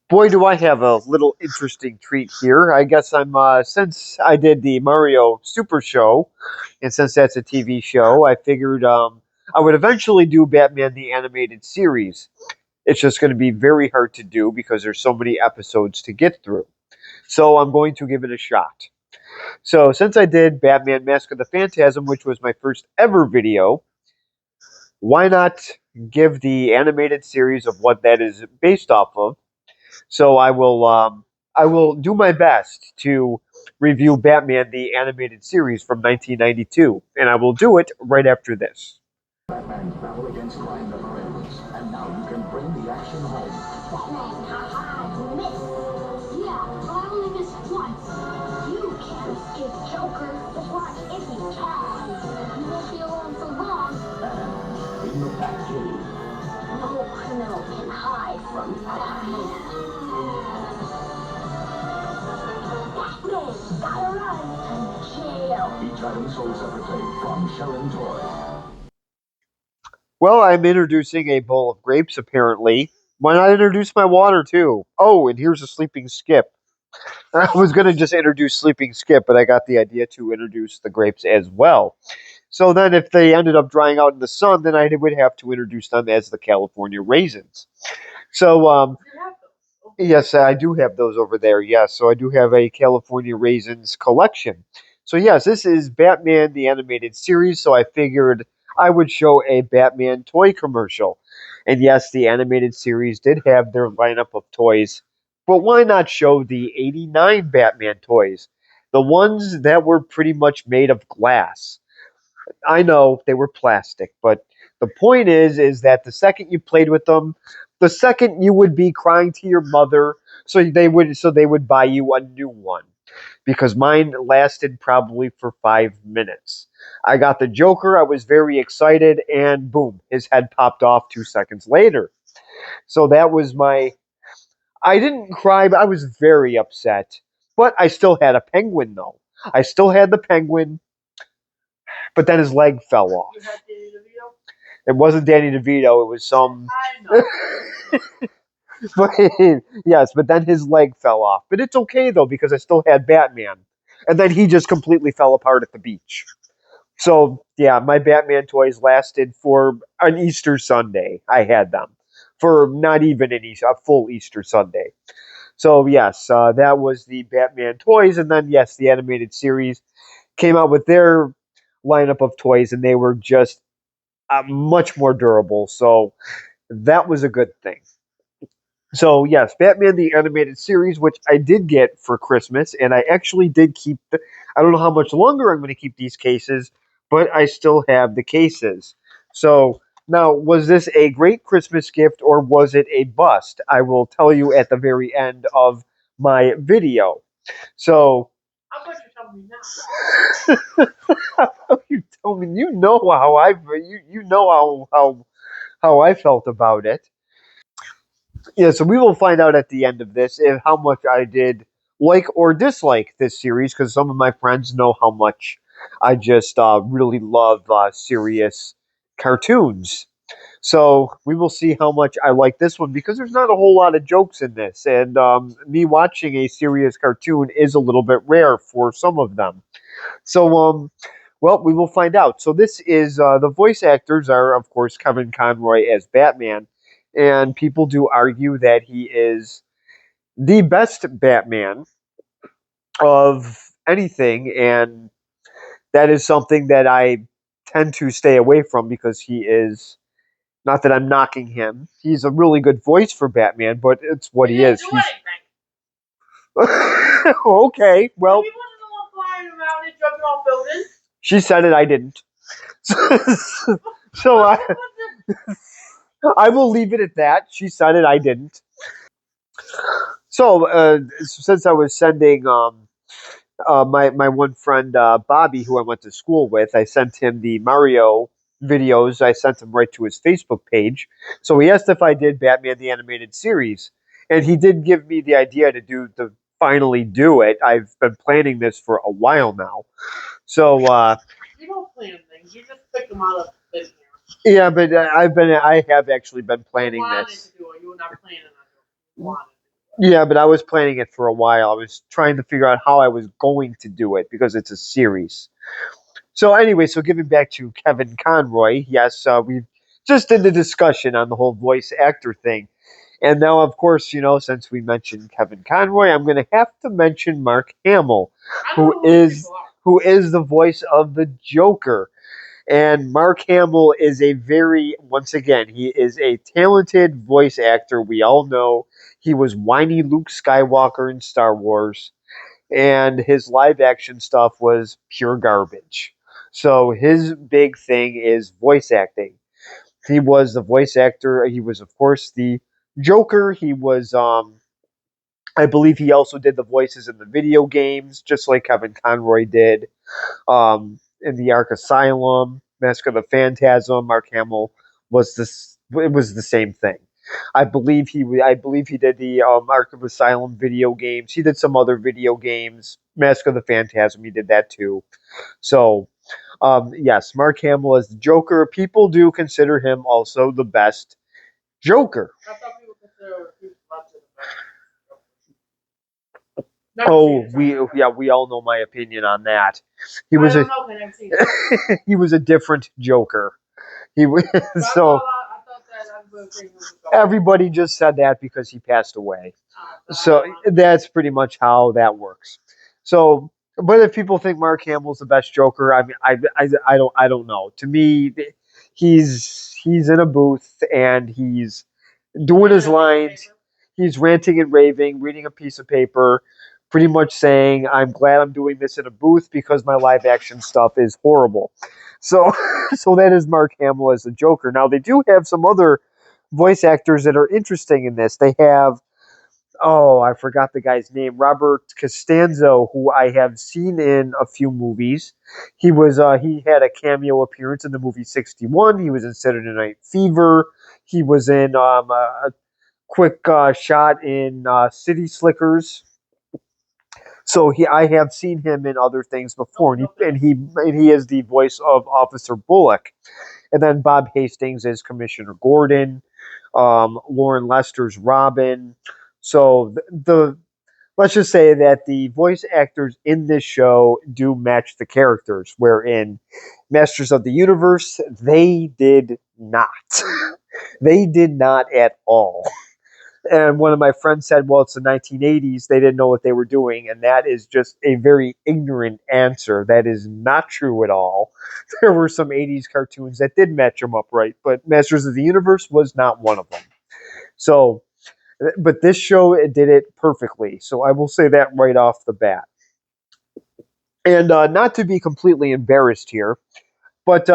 Boy, do I have a little interesting treat here. I guess since I did the Mario Super Show, and since that's a TV show, I figured I would eventually do Batman the Animated Series. It's just going to be very hard to do because there's so many episodes to get through. So I'm going to give it a shot. So since I did Batman Mask of the Phantasm, which was my first ever video, why not give the animated series of what that is based off of? So I will do my best to review Batman the animated series from 1992, and I will do it right after this. Batman's battle against crime never ends, and now you can bring the action home. Batman, haha, you missed. Yeah, but I only missed once. You can't escape Joker. The plot isn't tied. You won't be alone for long. And in the Batcave, No criminal can hide from Batman. Batman, gotta run to jail. each item sold separately from Sharon Toys. Well, I'm introducing a bowl of grapes, apparently. Why not introduce my water, too? Oh, and here's a sleeping Skip. I was going to just introduce Sleeping Skip, but I got the idea to introduce the grapes as well. So then, if they ended up drying out in the sun, then I would have to introduce them as the California raisins. So, yes, I do have those over there. Yes, so I do have a California raisins collection. So, yes, this is Batman the Animated Series, so I figured I would show a Batman toy commercial. And yes, the animated series did have their lineup of toys, but why not show the 89 Batman toys? The ones that were pretty much made of glass. I know they were plastic, but the point is that the second you played with them, the second you would be crying to your mother, so they would buy you a new one because mine lasted probably for 5 minutes. I got the Joker, I was very excited, and boom, his head popped off 2 seconds later. So that was my. I didn't cry, but I was very upset. But I still had a penguin though. I still had the penguin, but then his leg fell off. You had Danny DeVito? It wasn't Danny DeVito. It was some. I know. But yes, but then his leg fell off. But it's okay though because I still had Batman, and then he just completely fell apart at the beach. So yeah, my Batman toys lasted for an Easter Sunday. I had them for not even a full Easter Sunday. So yes, that was the Batman toys, and then yes, the animated series came out with their lineup of toys, and they were just much more durable. So that was a good thing. So yes, Batman the Animated Series, which I did get for Christmas, and I actually did keep. I don't know how much longer I'm going to keep these cases, but I still have the cases. So now, was this a great Christmas gift or was it a bust? I will tell you at the very end of my video. So How about you tell me now? you tell me, you know how you know how I felt about it. Yeah, so we will find out at the end of this if how much I did like or dislike this series because some of my friends know how much I just really love serious cartoons. So we will see how much I like this one because there's not a whole lot of jokes in this, and me watching a serious cartoon is a little bit rare for some of them. So well, we will find out. So this is the voice actors are of course Kevin Conroy as Batman, and people do argue that he is the best Batman of anything, and that is something that I tend to stay away from because he is not that I'm knocking him. He's a really good voice for Batman, but it's what he is. Didn't do He's okay. Well, He wasn't the one flying around and jumping off buildings. she said it. I didn't. So I will leave it at that. She said it. I didn't. So since I was sending my one friend Bobby, who I went to school with, I sent him the Mario videos. I sent him right to his Facebook page. So he asked if I did Batman the Animated Series, and he did give me the idea to finally do it. I've been planning this for a while now. So You don't plan things. You just pick them out of thin air. yeah, but I have actually been planning You wanted this. to do it. You were not planning on doing it. You wanted to do it. Yeah, but I was planning it for a while. I was trying to figure out how I was going to do it because it's a series. So anyway, so giving back to Kevin Conroy, yes, we just did the discussion on the whole voice actor thing. And now, of course, since we mentioned Kevin Conroy, I'm going to have to mention Mark Hamill, I don't know who these people are. who is the voice of the Joker. And Mark Hamill is once again, he is a talented voice actor. We all know he was whiny Luke Skywalker in Star Wars, and his live action stuff was pure garbage. So his big thing is voice acting. He was the voice actor. He was, of course, the Joker. He was, I believe, he also did the voices in the video games, just like Kevin Conroy did. In the Ark Asylum, Mask of the Phantasm, Mark Hamill was this. It was the same thing. I believe he did the Arkham Asylum video games. He did some other video games. Mask of the Phantasm, he did that too. So, yes, Mark Hamill is the Joker. People do consider him also the best Joker. I thought people consider Heath Ledger the best. Never Oh, seen it, so we all know my opinion on that. He I was don't know, 'cause I never seen it. he was a different Joker. He was But I so thought that everybody think he was the Joker. everybody just said that because he passed away. I So don't know. that's pretty much how that works. So, but if people think Mark Hamill's the best Joker, I mean, I don't know. To me, he's in a booth and he's doing his lines. He's ranting and raving, reading a piece of paper, pretty much saying, "I'm glad I'm doing this in a booth because my live action stuff is horrible." So, so that is Mark Hamill as the Joker. Now they do have some other voice actors that are interesting in this. They have I forgot the guy's name, Robert Costanzo, who I have seen in a few movies. He had a cameo appearance in the movie 61. He was in Saturday Night Fever. He was in a quick shot in City Slickers. So I have seen him in other things before, and he is the voice of Officer Bullock. And then Bob Hastings is Commissioner Gordon. Lauren Lester's Robin. So the let's just say that the voice actors in this show do match the characters. Where in Masters of the Universe, they did not. They did not at all. And one of my friends said, well, it's the 1980s. They didn't know what they were doing. And that is just a very ignorant answer. That is not true at all. There were some 80s cartoons that did match them up right, but Masters of the Universe was not one of them. So, but this show it did it perfectly. So I will say that right off the bat. And not to be completely embarrassed here, but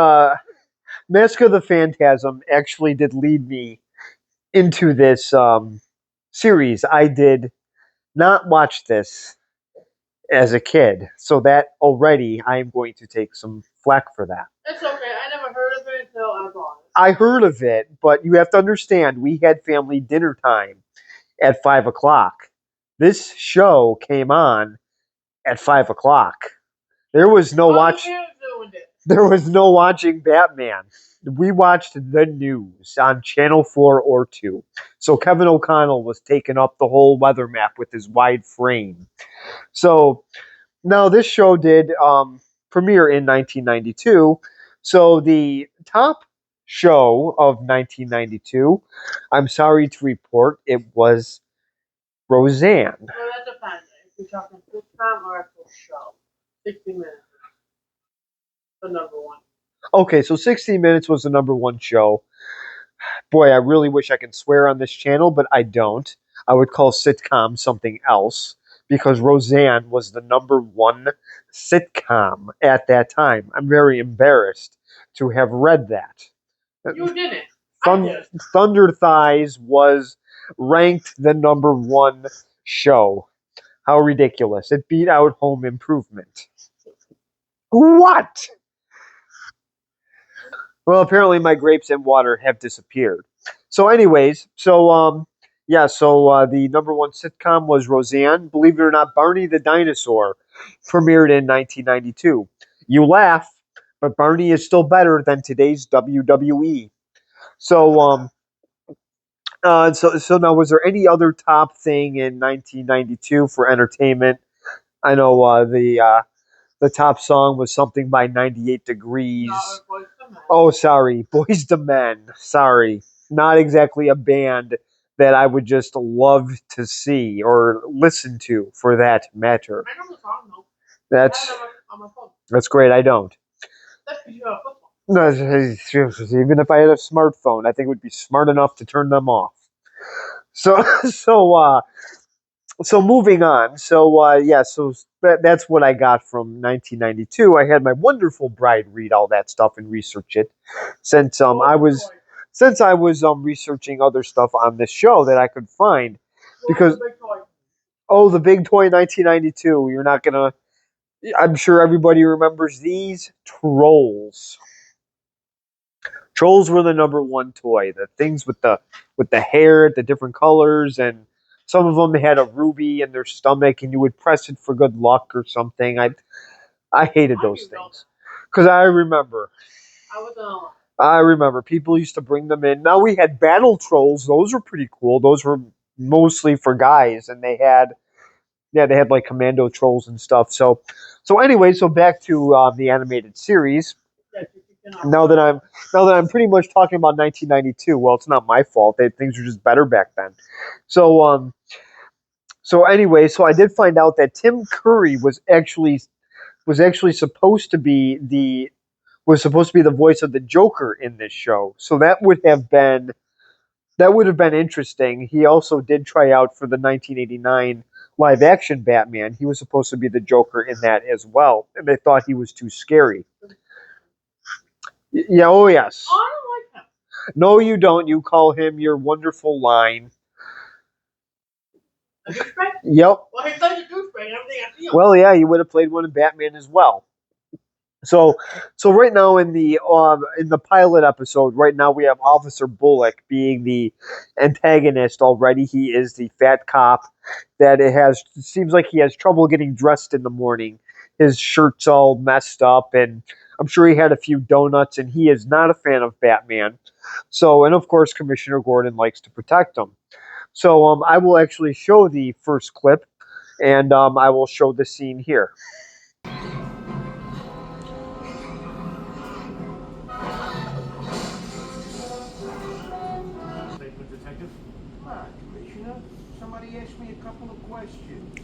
Mask of the Phantasm actually did lead me into this series. I did not watch this as a kid, so that already I am going to take some flack for that. It's okay. I never heard of it until I bought it. I heard of it, but you have to understand we had family dinner time at 5 o'clock. This show came on at 5 o'clock. There was no watch. There was no watching Batman. We watched the news on Channel 4 or 2. So Kevin O'Connell was taking up the whole weather map with his wide frame. So now this show did premiere in 1992. So the top show of 1992, I'm sorry to report, it was Roseanne. Well, that depends. If you're talking sitcom or actual show, 60 Minutes is the number one. Okay, so 60 Minutes was the number one show. Boy, I really wish I could swear on this channel, but I don't. I would call sitcom something else because Roseanne was the number one sitcom at that time. I'm very embarrassed to have read that. You didn't. I did. Thunder Thighs was ranked the number one show. How ridiculous. It beat out Home Improvement. What? Well, apparently my grapes and water have disappeared. So, anyways, so the number one sitcom was Roseanne. Believe it or not, Barney the Dinosaur premiered in 1992. You laugh, but Barney is still better than today's WWE. So, So now, was there any other top thing in 1992 for entertainment? I know the top song was something by 98 Degrees. No, it was the man. Oh, sorry, Boys to Men. Sorry, not exactly a band that I would just love to see or listen to, for that matter. I know the song though. That's I have it on my phone. that's great. I don't. That's because you have a football. No, even if I had a smartphone, I think it would be smart enough to turn them off. So, so, uh, so moving on. So that's what I got from 1992. I had my wonderful bride read all that stuff and research it, since I was researching other stuff on this show that I could find. Because Big toy. oh, the big toy 1992. You're not gonna. I'm sure everybody remembers these trolls. Trolls were the number one toy. The things with the hair, the different colors, and some of them had a ruby in their stomach, and you would press it for good luck or something. I hated those things because I remember. I was I remember people used to bring them in. Now we had battle trolls; those were pretty cool. Those were mostly for guys, and they had like commando trolls and stuff. So anyway, so back to the animated series. Now that I'm pretty much talking about 1992. Well, it's not my fault. Things were just better back then. So so anyway, so I did find out that Tim Curry was actually supposed to be the voice of the Joker in this show. So that would have been interesting. He also did try out for the 1989 live action Batman. He was supposed to be the Joker in that as well, and they thought he was too scary. Yeah, oh yes. I don't like him. No, you don't. You call him your wonderful line. A douchebag? Yep. Well, he's like a douchebag and everything I see him. Well, yeah, you would have played one in Batman as well. So, so right now in the pilot episode, right now we have Officer Bullock being the antagonist already. He is the fat cop that it seems like he has trouble getting dressed in the morning. His shirt's all messed up, and I'm sure he had a few donuts, and he is not a fan of Batman. So, and of course, Commissioner Gordon likes to protect him. So, I will actually show the first clip, and I will show the scene here. Detective? Commissioner. Somebody asked me a couple of questions.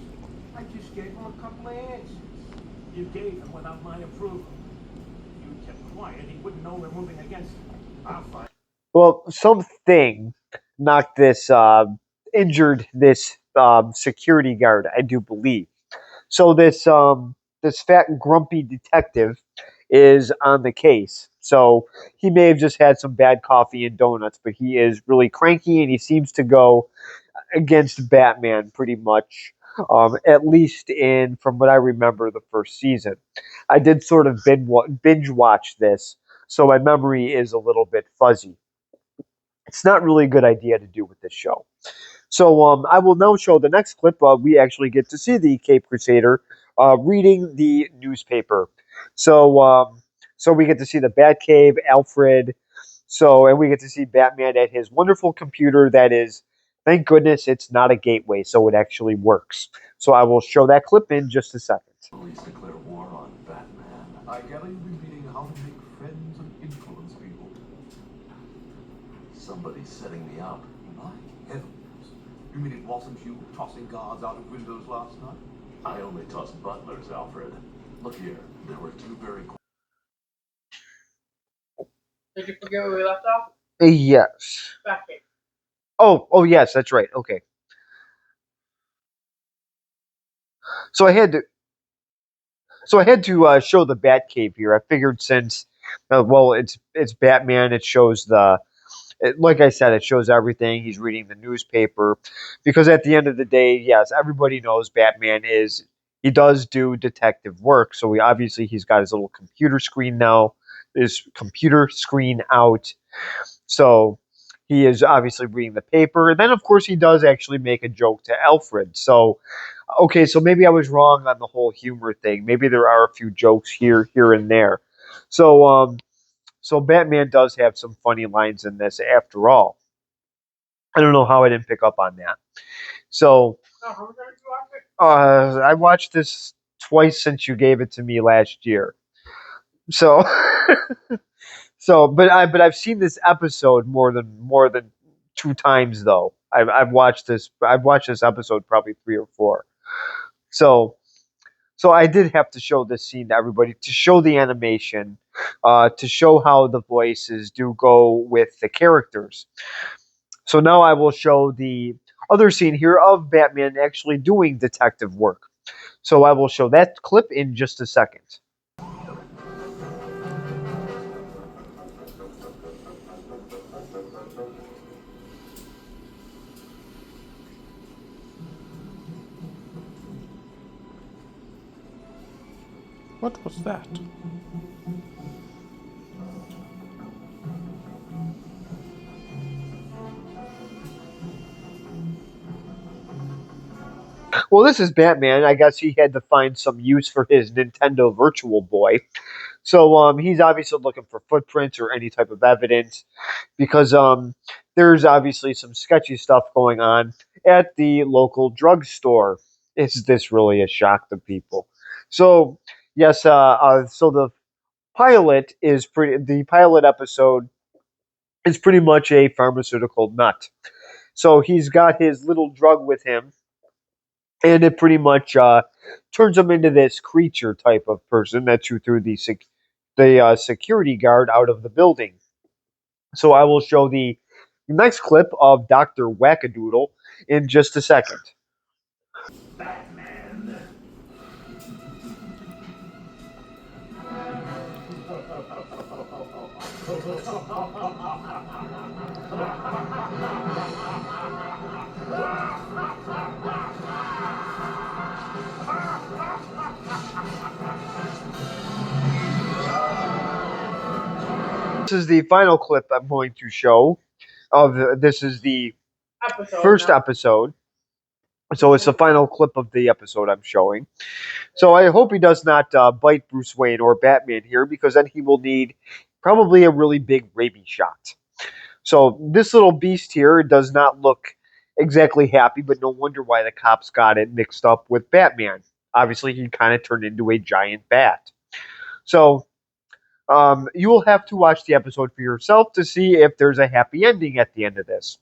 I just gave him a couple of answers. You gave him without my approval. If you kept quiet, he wouldn't know we're moving against him. I'll find. Well, something knocked injured this security guard, I do believe. So this fat grumpy detective is on the case. So he may have just had some bad coffee and donuts, but he is really cranky and he seems to go against Batman pretty much. At least in from what I remember the first season. I did sort of binge watch this, so my memory is a little bit fuzzy. It's not really a good idea to do with this show. So I will now show the next clip. We actually get to see the Cape Crusader reading the newspaper. So we get to see the Batcave, Alfred. And we get to see Batman at his wonderful computer. That is, thank goodness, it's not a gateway, so it actually works. So I will show that clip in just a second. Police declare war on Batman. I gather you've been reading how to make friends and influence people. Somebody's setting me up. My heavens. You mean it wasn't you tossing guards out of windows last night? I only toss butlers, Alfred. Look here, there were two very Did you forget where we left off? Yes. Batcave. Oh yes, that's right. Okay. So I had to show the Batcave here. I figured since, well, it's Batman. It shows like I said, it shows everything. He's reading the newspaper because at the end of the day, yes, everybody knows Batman he does do detective work. So he's got his little computer screen now, his computer screen out. So he is obviously reading the paper, and then of course he does actually make a joke to Alfred. So okay, so maybe I was wrong on the whole humor thing. Maybe there are a few jokes here and there. So so Batman does have some funny lines in this after all. I don't know how I didn't pick up on that. So Oh, how many times did you watch it? I watched this twice since you gave it to me last year. So I've seen this episode more than 2 times though. I've watched this episode probably 3 or 4. So I did have to show this scene to everybody to show the animation, to show how the voices do go with the characters. So now I will show the other scene here of Batman actually doing detective work. So I will show that clip in just a second. What was that? Well, this is Batman. I guess he had to find some use for his Nintendo Virtual Boy. So he's obviously looking for footprints or any type of evidence because there's obviously some sketchy stuff going on at the local drugstore. Is this really a shock to people? So yes, so the pilot episode is pretty much a pharmaceutical nut. So he's got his little drug with him, and it pretty much turns him into this creature type of person that you threw the security guard out of the building. So I will show the next clip of Dr. Wackadoodle in just a second. Batman. This is the final clip I'm going to show this is the Episode. first now. episode. So it's the final clip of the episode I'm showing. So I hope he does not bite Bruce Wayne or Batman here, because then he will need probably a really big rabies shot. So this little beast here does not look exactly happy, but no wonder why the cops got it mixed up with Batman. Obviously, he kind of turned into a giant bat. So you will have to watch the episode for yourself to see if there's a happy ending at the end of this.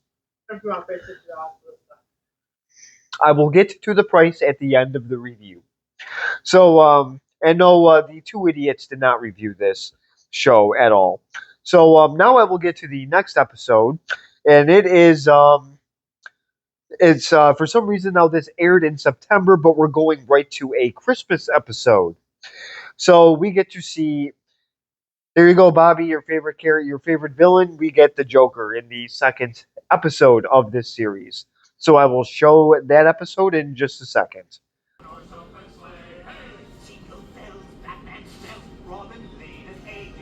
If you want to pay $60 for this stuff. I will get to the price at the end of the review. So, and no, the two idiots did not review this show at all. So now I will get to the next episode, and it's for some reason now this aired in September, but we're going right to a Christmas episode. So we get to see. There you go, Bobby. Your favorite character, your favorite villain. We get the Joker in the second episode of this series. So I will show that episode in just a second. Jingle bells, Batman stealth, Robin laid an egg.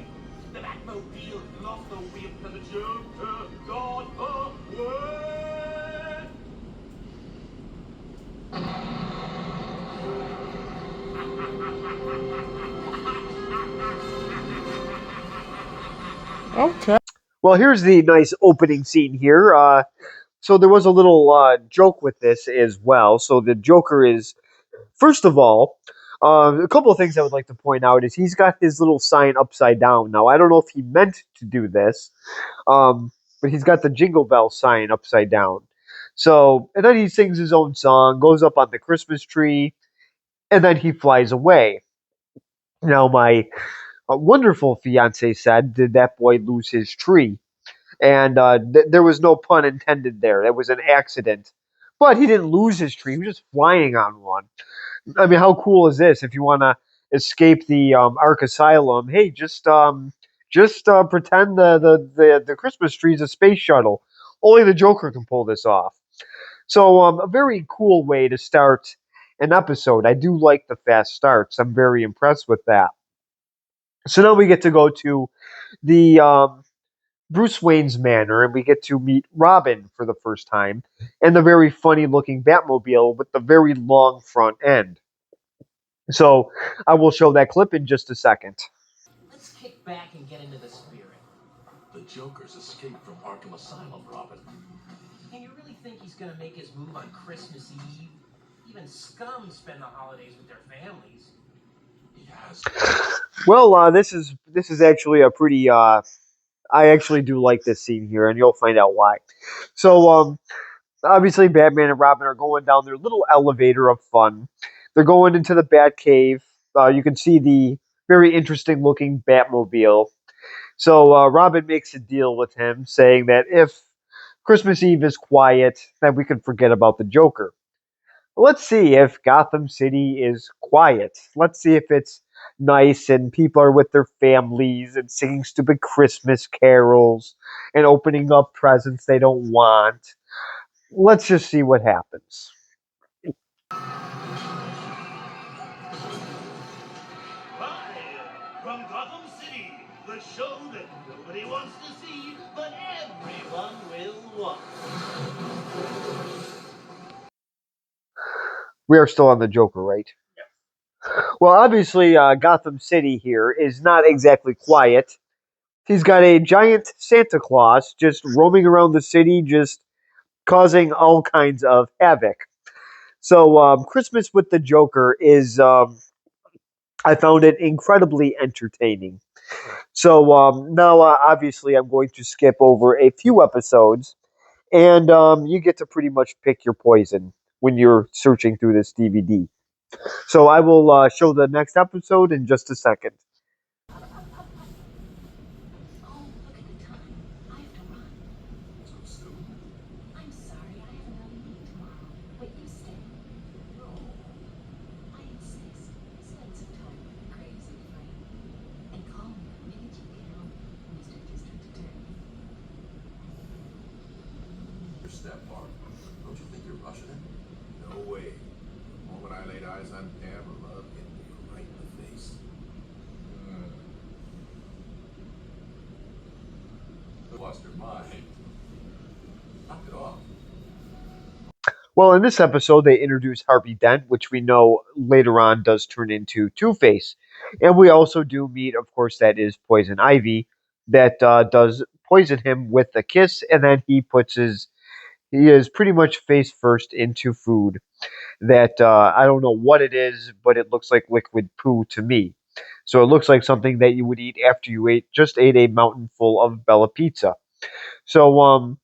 The Batmobile lost the wheel to the Joker got away. Okay. Well, here's the nice opening scene here. So there was a little joke with this as well. So the Joker is, first of all, a couple of things I would like to point out is he's got his little sign upside down. Now, I don't know if he meant to do this, but he's got the Jingle Bell sign upside down. So, and then he sings his own song, goes up on the Christmas tree, and then he flies away. Now, my wonderful fiance said, "Did that boy lose his tree?" And there was no pun intended there. That was an accident. But he didn't lose his tree. He was just flying on one. I mean, how cool is this? If you want to escape the Ark Asylum, hey, just pretend the Christmas tree is a space shuttle. Only the Joker can pull this off. So a very cool way to start an episode. I do like the fast starts. I'm very impressed with that. So now we get to go to the Bruce Wayne's manor, and we get to meet Robin for the first time, and the very funny looking Batmobile with the very long front end. So I will show that clip in just a second. Let's kick back and get into the spirit. The Joker's escaped from Arkham Asylum, Robin. And think he's gonna make his move on Christmas Eve? Even scum spend the holidays with their families. He has. Well, this is actually a pretty. I actually do like this scene here, and you'll find out why. So, obviously, Batman and Robin are going down their little elevator of fun. They're going into the Batcave. You can see the very interesting looking Batmobile. So Robin makes a deal with him, saying that if Christmas Eve is quiet, then we can forget about the Joker. Let's see if Gotham City is quiet. Let's see if it's nice and people are with their families and singing stupid Christmas carols and opening up presents they don't want. Let's just see what happens. Live from Gotham City, the show that nobody wants to see, but everyone will watch. We are still on the Joker, right? Well, obviously, Gotham City here is not exactly quiet. He's got a giant Santa Claus just roaming around the city, just causing all kinds of havoc. So, Christmas with the Joker is, I found it incredibly entertaining. So, now, obviously, I'm going to skip over a few episodes, and you get to pretty much pick your poison when you're searching through this DVD. So, I will show the next episode in just a second. Oh, look at the time. I have to run. So soon? I'm sorry, I have another meeting tomorrow. But you stay. No. I insist. Spend some time with the crazy friend. And call me the minute you get home, Mr. District Attorney. Your stepfather. Don't you think you're rushing it? No way. The moment I laid eyes on Pam, love hit me right in the face. Lost your mind. Knock it off. Well, in this episode, they introduce Harvey Dent, which we know later on does turn into Two-Face. And we also do meet, of course, that is Poison Ivy, that does poison him with a kiss, and then he is pretty much face first into food that I don't know what it is, but it looks like liquid poo to me. So it looks like something that you would eat after you just ate a mountain full of Bella Pizza. So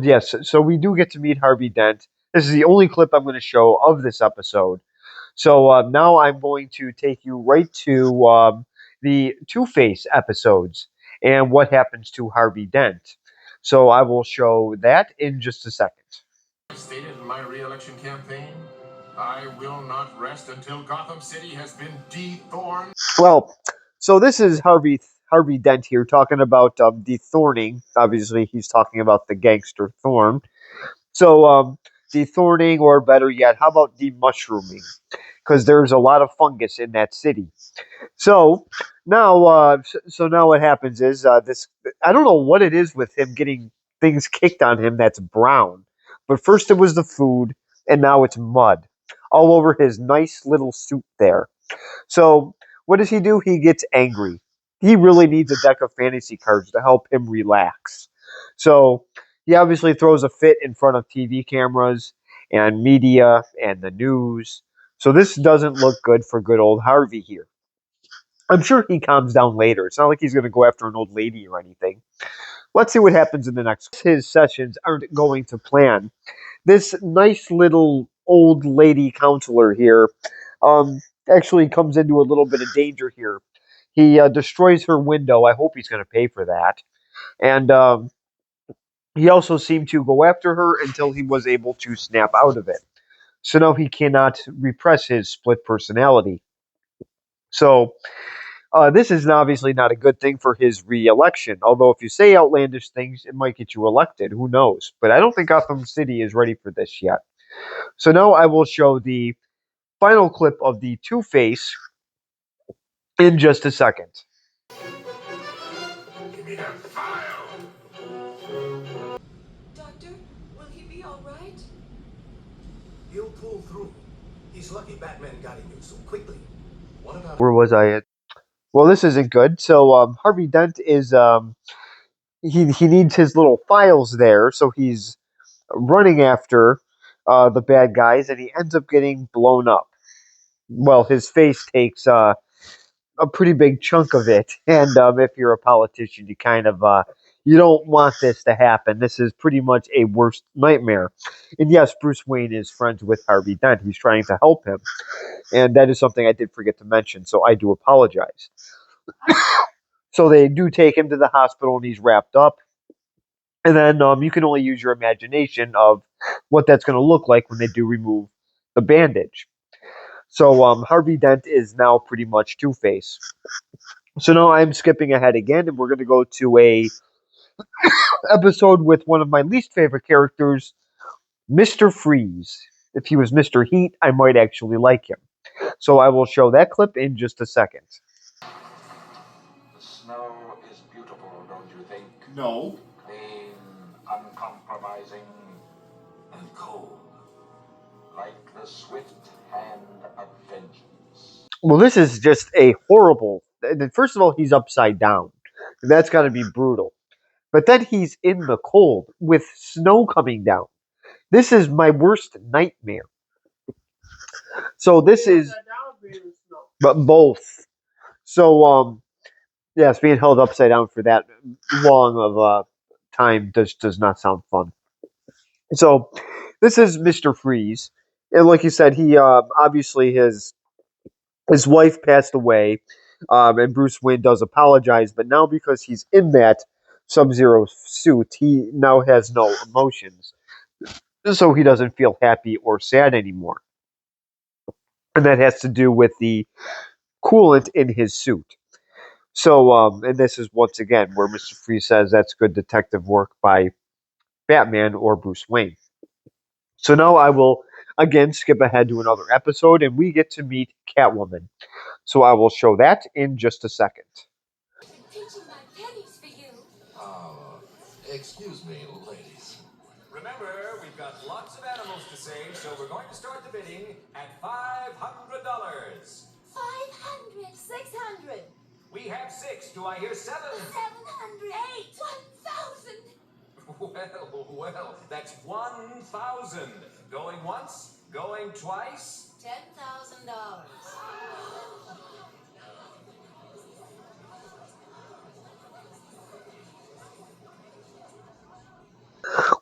yes, so we do get to meet Harvey Dent. This is the only clip I'm going to show of this episode. So now I'm going to take you right to the Two Face episodes and what happens to Harvey Dent. So I will show that in just a second. I stated in my re-election campaign, I will not rest until Gotham City has been dethorned. Well, so this is Harvey Dent here talking about dethorning. Obviously, he's talking about the gangster Thorn. So dethorning, or better yet, how about demushrooming? Because there's a lot of fungus in that city. So now what happens is this. I don't know what it is with him getting things kicked on him that's brown. But first it was the food, and now it's mud all over his nice little suit there. So what does he do? He gets angry. He really needs a deck of fantasy cards to help him relax. So he obviously throws a fit in front of TV cameras and media and the news. So this doesn't look good for good old Harvey here. I'm sure he calms down later. It's not like he's going to go after an old lady or anything. Let's see what happens in the next. His sessions aren't going to plan. This nice little old lady counselor here actually comes into a little bit of danger here. He destroys her window. I hope he's going to pay for that. And he also seemed to go after her until he was able to snap out of it. So now he cannot repress his split personality. So this is obviously not a good thing for his re-election. Although if you say outlandish things, it might get you elected. Who knows? But I don't think Gotham City is ready for this yet. So now I will show the final clip of the Two-Face in just a second. Give me that file! Doctor, will he be all right? He'll pull through. He's lucky Batman got him so quickly. What about Where was I at? Well, this isn't good. So Harvey Dent is he needs his little files there. So he's running after the bad guys, and he ends up getting blown up. Well, his face takes a pretty big chunk of it, and if you're a politician, you kind of you don't want this to happen. This is pretty much a worst nightmare. And yes, Bruce Wayne is friends with Harvey Dent. He's trying to help him, and that is something I did forget to mention. So I do apologize. So they do take him to the hospital, and he's wrapped up. And then you can only use your imagination of what that's going to look like when they do remove the bandage. So Harvey Dent is now pretty much Two Face. So now I'm skipping ahead again, and we're going to go to a episode with one of my least favorite characters, Mr. Freeze. If he was Mr. Heat, I might actually like him. So I will show that clip in just a second. The snow is beautiful, don't you think? No. Clean, uncompromising, and cold. Like the swift hand of vengeance. Well, this is just a horrible. First of all, he's upside down. That's got to be brutal. But then he's in the cold with snow coming down. This is my worst nightmare. So this is but both. So yes, being held upside down for that long of a time does not sound fun. So this is Mr. Freeze, and like you said, he obviously his wife passed away, and Bruce Wayne does apologize, but now because he's in that Sub-Zero suit, he now has no emotions, so he doesn't feel happy or sad anymore, and that has to do with the coolant in his suit. So, and this is once again where Mr. Freeze says that's good detective work by Batman or Bruce Wayne. So now I will again skip ahead to another episode, and we get to meet Catwoman. So I will show that in just a second. Pinching my pennies for you. Excuse me, ladies. Remember, we've got lots of animals to save, so we're going to start the bidding at $500. 500, 600, We have 6. Do I hear 7? 700, 1,000. Well, that's 1,000. Going once, going twice. $10,000.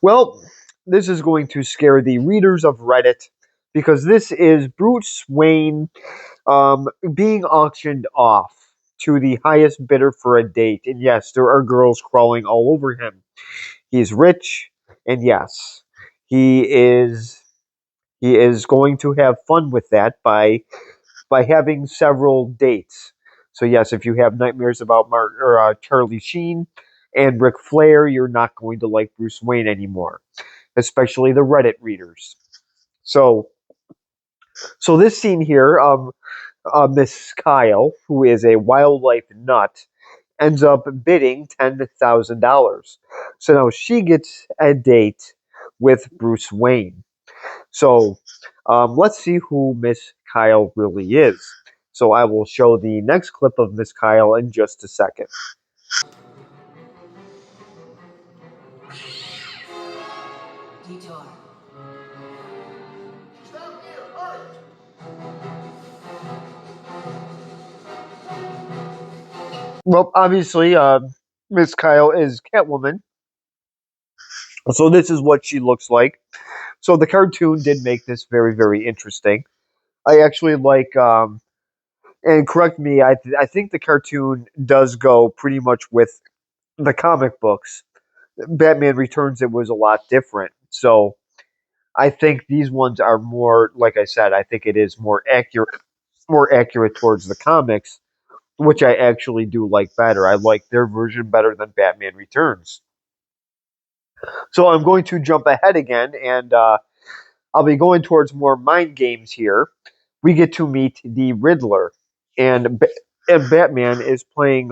Well, this is going to scare the readers of Reddit because this is Bruce Wayne being auctioned off to the highest bidder for a date. And yes, there are girls crawling all over him. He's rich, and yes, he is he is going to have fun with that by having several dates. So yes, if you have nightmares about Charlie Sheen and Ric Flair, you're not going to like Bruce Wayne anymore, especially the Reddit readers. So, so this scene here, Miss Kyle, who is a wildlife nut, ends up bidding $10,000. So now she gets a date with Bruce Wayne. So let's see who Miss Kyle really is. So I will show the next clip of Miss Kyle in just a second. Detour. Stop here, hurry! Well, obviously, Miss Kyle is Catwoman. So this is what she looks like. So the cartoon did make this very, very interesting. I actually like, and correct me, I think the cartoon does go pretty much with the comic books. Batman Returns, it was a lot different. So I think these ones are more, like I said, I think it is more accurate towards the comics, which I actually do like better. I like their version better than Batman Returns. So I'm going to jump ahead again, and I'll be going towards more mind games here. We get to meet the Riddler, and Batman is playing.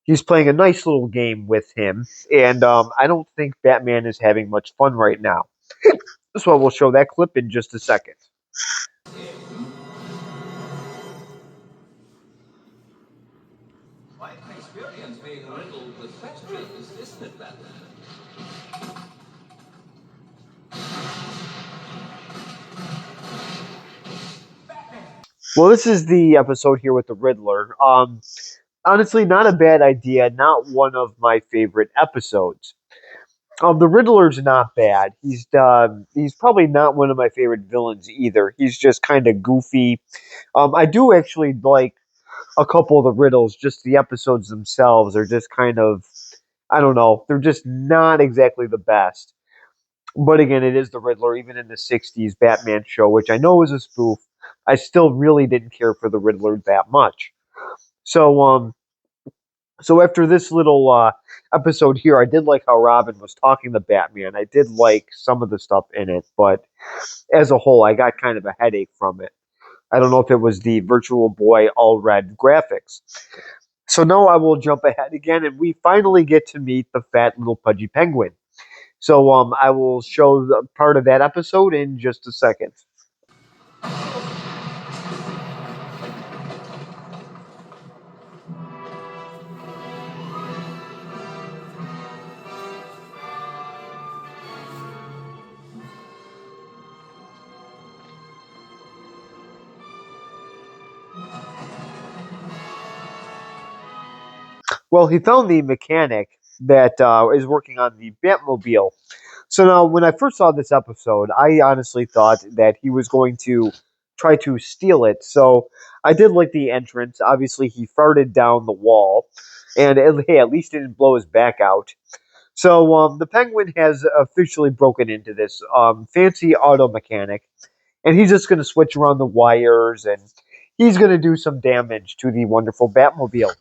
He's playing a nice little game with him, and I don't think Batman is having much fun right now. So I will show that clip in just a second. Quite an experience being riddled with questions, isn't it, Batman? Well, this is the episode here with the Riddler. Honestly, not a bad idea. Not one of my favorite episodes. The Riddler's not bad. He's probably not one of my favorite villains either. He's just kind of goofy. I do actually like a couple of the riddles. Just the episodes themselves are just kind of, I don't know. They're just not exactly the best. But again, it is the Riddler. Even in the '60s Batman show, which I know is a spoof, I still really didn't care for the Riddler that much. So so after this little episode here, I did like how Robin was talking to Batman. I did like some of the stuff in it, but as a whole, I got kind of a headache from it. I don't know if it was the Virtual Boy all red graphics. So now I will jump ahead again, and we finally get to meet the fat little pudgy penguin. So I will show the part of that episode in just a second. Well, he found the mechanic that is working on the Batmobile. So now, when I first saw this episode, I honestly thought that he was going to try to steal it. So I did like the entrance. Obviously, he farted down the wall, and hey, at least it didn't blow his back out. So the Penguin has officially broken into this fancy auto mechanic, and he's just going to switch around the wires, and he's going to do some damage to the wonderful Batmobile.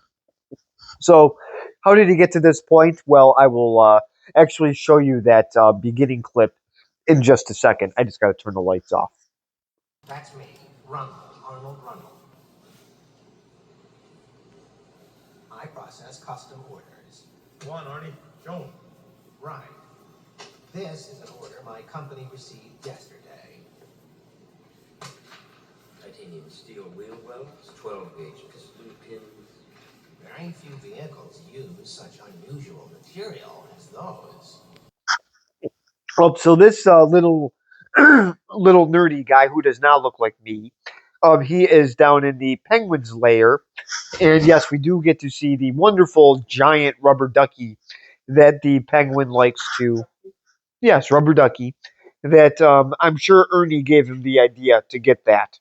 So, how did he get to this point? Well, I will actually show you that beginning clip in just a second. I just got to turn the lights off. That's me, Rundle, Arnold Rundle. I process custom orders. Go on, Arnie. Show him. Right. This is an order my company received yesterday. Titanium steel wheel wells, 12-gauge piston pins. Very few vehicles use such unusual material as those. Oh, so this little little nerdy guy who does not look like me, he is down in the Penguin's lair, and yes, we do get to see the wonderful giant rubber ducky that the Penguin likes to. Yes, rubber ducky. That I'm sure Ernie gave him the idea to get that.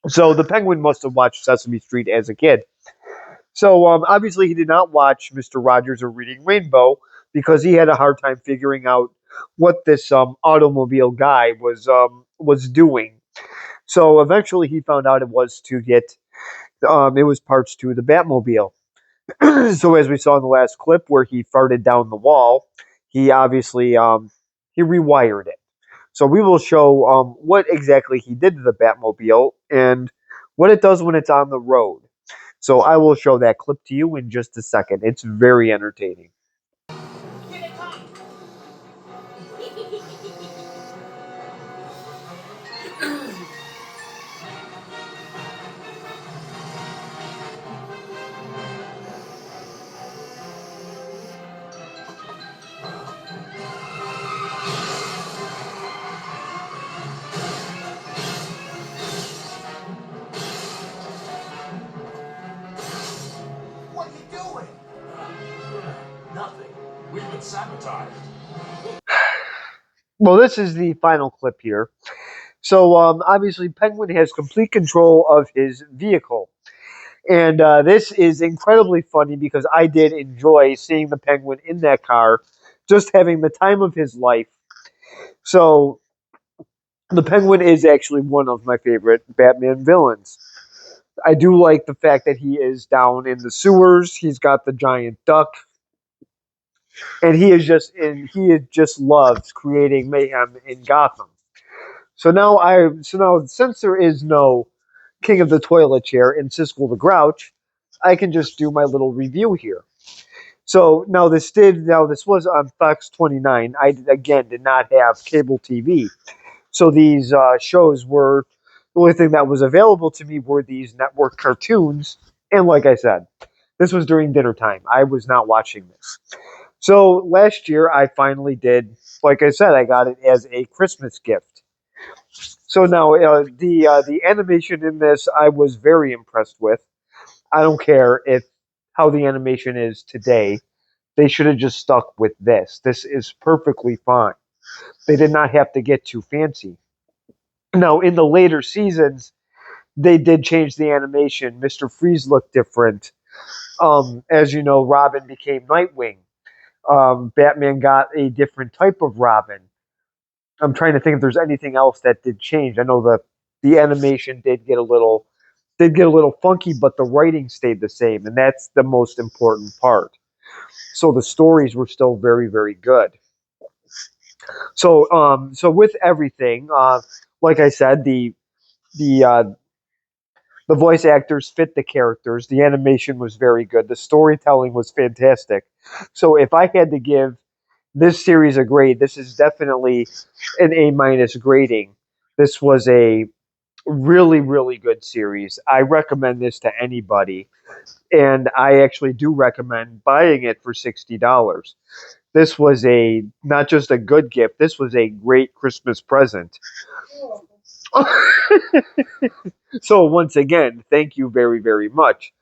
So the Penguin must have watched Sesame Street as a kid. So obviously he did not watch Mr. Rogers or Reading Rainbow because he had a hard time figuring out what this automobile guy was doing. So eventually he found out it was to get it was parts to the Batmobile. So as we saw in the last clip where he farted down the wall, he obviously he rewired it. So we will show what exactly he did to the Batmobile and what it does when it's on the road. So I will show that clip to you in just a second. It's very entertaining. What are you doing? Nothing. We've been sabotaged. Well, this is the final clip here. So obviously Penguin has complete control of his vehicle. And this is incredibly funny because I did enjoy seeing the Penguin in that car, just having the time of his life. So the Penguin is actually one of my favorite Batman villains. I do like the fact that he is down in the sewers. He's got the giant duck, and he just loves creating mayhem in Gotham. So now since there is no King of the Toilet Chair in Siskel the Grouch, I can just do my little review here. So now this was on Fox 29. I again did not have cable TV, so these shows were the only thing that was available to me were these network cartoons. And like I said, this was during dinner time. I was not watching this. So last year I finally did. Like I said, I got it as a Christmas gift. So now the animation in this I was very impressed with. I don't care if how the animation is today. They should have just stuck with this. This is perfectly fine. They did not have to get too fancy. Now in the later seasons, they did change the animation. Mr. Freeze looked different. As you know, Robin became Nightwing. Batman got a different type of Robin. I'm trying to think if there's anything else that did change. I know the animation did get a little funky, but the writing stayed the same, and that's the most important part. So the stories were still very, very good. So with everything, like I said, the uh, the voice actors fit the characters. The animation was very good. The storytelling was fantastic. So if I had to give this series a grade, this is definitely an A minus grading. This was a really, really good series. I recommend this to anybody, and I actually do recommend buying it for $60. This was a not just a good gift. This was a great Christmas present. So once again, thank you very, very much.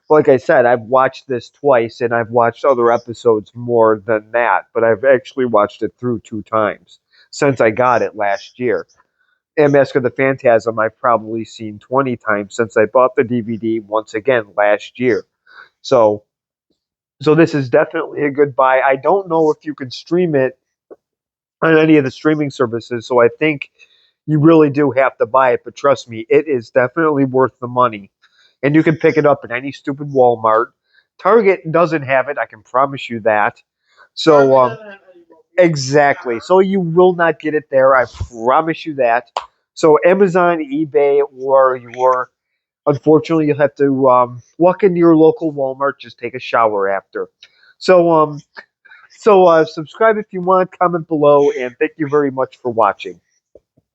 Like I said, I've watched this twice, and I've watched other episodes more than that, but I've actually watched it through 2 times since I got it last year. And Mask of the Phantasm, I've probably seen 20 times since I bought the DVD once again last year. So, so this is definitely a good buy. I don't know if you can stream it on any of the streaming services, so I think you really do have to buy it. But trust me, it is definitely worth the money. And you can pick it up at any stupid Walmart. Target doesn't have it, I can promise you that. So, exactly. So you will not get it there, I promise you that. So Amazon, eBay, or your unfortunately you'll have to walk into your local Walmart. Just take a shower after. So subscribe if you want, comment below, and thank you very much for watching.